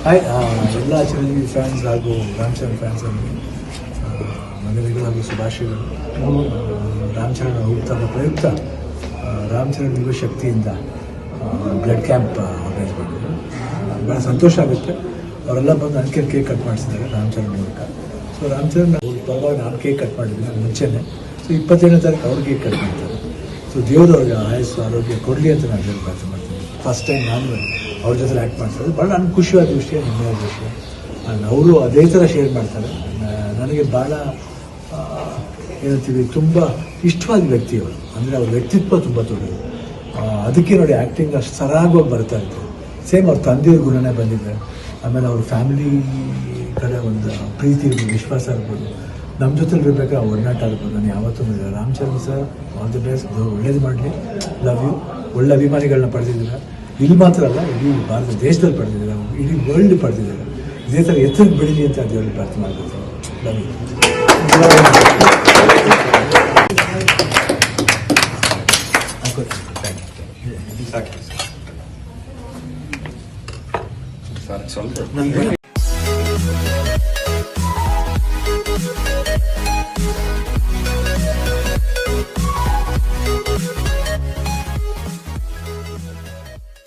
Hi ಎಲ್ಲ Chiranjeevi fans ಹಾಗೂ Ram Charan fans ಮನವಿಗಳು ಹಾಗೂ ಶುಭಾಶಯಗಳು. ರಾಮಚರಣ್ ಹುಟ್ಟುಹಬ್ಬ ಪ್ರಯುಕ್ತ ರಾಮಚರಣ್ ಯುವ ಶಕ್ತಿಯಿಂದ ಬ್ಲಡ್ ಕ್ಯಾಂಪ್ ಆರ್ಗನೈಸ್ ಮಾಡಿದ್ರು. ಭಾಳ ಸಂತೋಷ ಆಗುತ್ತೆ. ಅವರೆಲ್ಲ ಬಂದು ನನ್ನ ಕೇಕ್ ಕಟ್ ಮಾಡಿಸಿದ್ದಾರೆ ರಾಮಚರಣ್ ಮೂಲಕ. ಸೊ ರಾಮಚರಣ್ ಪರವಾಗಿ ನಾನು ಕೇಕ್ ಕಟ್ ಮಾಡಿದ್ದೀನಿ ಮುಂಚೆನೇ. ಸೊ 27ನೇ ತಾರೀಕು ಅವ್ರಿಗೆ ಕೇಕ್ ಕಟ್ ಮಾಡ್ತಾರೆ. ಸೊ ದೇವರವ್ರಿಗೆ ಆಯಸ್ಸು ಆರೋಗ್ಯ ಕೊಡಲಿ ಅಂತ ನಾನು ಹೇಳಿ ಪ್ರಾರ್ಥನೆ ಮಾಡ್ತೀನಿ. ಫಸ್ಟ್ ಟೈಮ್ ನಾನು ಅವ್ರ ಜೊತೆ ಆ್ಯಕ್ಟ್ ಮಾಡ್ತಾರೆ. ಭಾಳ ನನಗೆ ಖುಷಿಯಾದ ವಿಷಯ, ಹೆಮ್ಮೆಯಾದ ವಿಷಯ. ಅವರು ಅದೇ ಥರ ಶೇರ್ ಮಾಡ್ತಾರೆ. ನನಗೆ ಭಾಳ ಏನಂತೀವಿ, ತುಂಬ ಇಷ್ಟವಾದ ವ್ಯಕ್ತಿ ಅವರು. ಅಂದರೆ ಅವ್ರ ವ್ಯಕ್ತಿತ್ವ ತುಂಬ ದೊಡ್ಡದು. ಅದಕ್ಕೆ ನೋಡಿ ಆ್ಯಕ್ಟಿಂಗ್ ಅಷ್ಟು ಸರಾಗವಾಗಿ ಬರ್ತಾ ಇತ್ತು. ಸೇಮ್ ಅವ್ರ ತಂದೆಯ ಗುಣನೇ ಬಂದಿದೆ. ಆಮೇಲೆ ಅವ್ರ ಫ್ಯಾಮಿಲಿ ಕಡೆ ಒಂದು ಪ್ರೀತಿ ಇರ್ಬೋದು, ವಿಶ್ವಾಸ ಇರ್ಬೋದು, ನಮ್ಮ ಜೊತೆಲಿ ಇರಬೇಕಾದ್ರೆ ಒಡನಾಟ ಇರ್ಬೋದು. ನಾನು ಯಾವತ್ತೂ Ram Charan sir all the best, ಒಳ್ಳೇದು ಮಾಡಲಿ, ಲವ್ ಯು. ಒಳ್ಳೆ ಅಭಿಮಾನಿಗಳನ್ನ ಪಡೆದಿದ್ದೀರ. ಇಲ್ಲಿ ಮಾತ್ರ ಅಲ್ಲ, ಇಡೀ ಭಾರತ ದೇಶದಲ್ಲಿ ಪಡೆದಿದ್ದೀರ, ಇಡೀ ವರ್ಲ್ಡ್ ಪಡೆದಿದ್ದಾರೆ. ಇದೇ ಥರ ಎತ್ತರಕ್ಕೆ ಬೆಳೀಲಿ ಅಂತ ದೇವರಿಗೆ ಪ್ರಾರ್ಥನೆ ಮಾಡ್ಕೊತೀನಿ. Love you. ಸ್ವಲ್ಪ